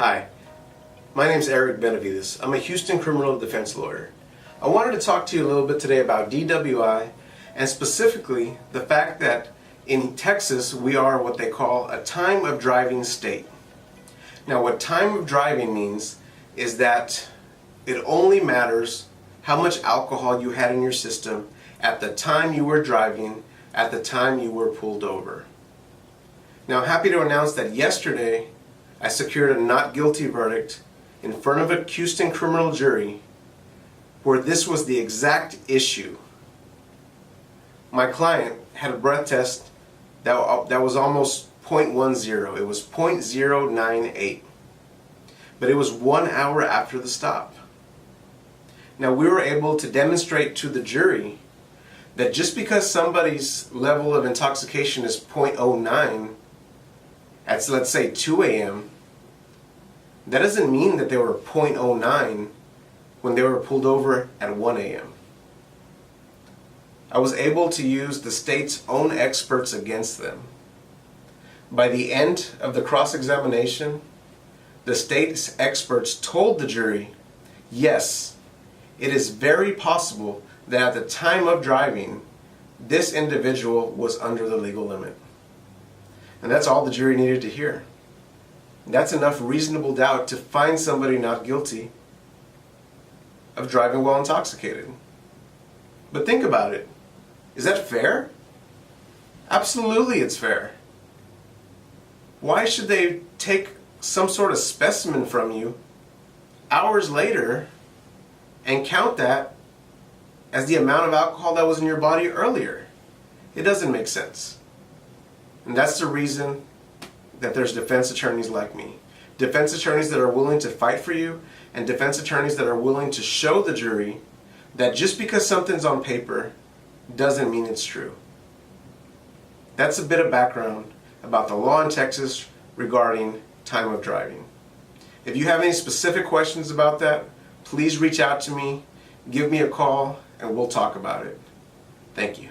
Hi, my name is Benavides. I'm a Houston criminal defense lawyer. I wanted to talk to you a little bit today about DWI and specifically the fact that in Texas we are what they call a time of driving state. Now what time of driving means is that it only matters how much alcohol you had in your system at the time you were driving, at the time you were pulled over. Now I'm happy to announce that yesterday I secured a not guilty verdict in front of a Houston criminal jury where this was the exact issue. My client had a breath test that was almost 0.10. It was 0.098. But it was 1 hour after the stop. Now we were able to demonstrate to the jury that just because somebody's level of intoxication is 0.09 at, let's say, 2 a.m., that doesn't mean that they were 0.09 when they were pulled over at 1 a.m. I was able to use the state's own experts against them. By the end of the cross-examination, the state's experts told the jury, yes, it is very possible that at the time of driving, this individual was under the legal limit. And that's all the jury needed to hear. That's enough reasonable doubt to find somebody not guilty of driving while intoxicated. But think about it. Is that fair? Absolutely it's fair. Why should they take some sort of specimen from you hours later and count that as the amount of alcohol that was in your body earlier? It doesn't make sense. And that's the reason that there's defense attorneys like me. Defense attorneys that are willing to fight for you, and defense attorneys that are willing to show the jury that just because something's on paper doesn't mean it's true. That's a bit of background about the law in Texas regarding time of driving. If you have any specific questions about that, please reach out to me, give me a call, and we'll talk about it. Thank you.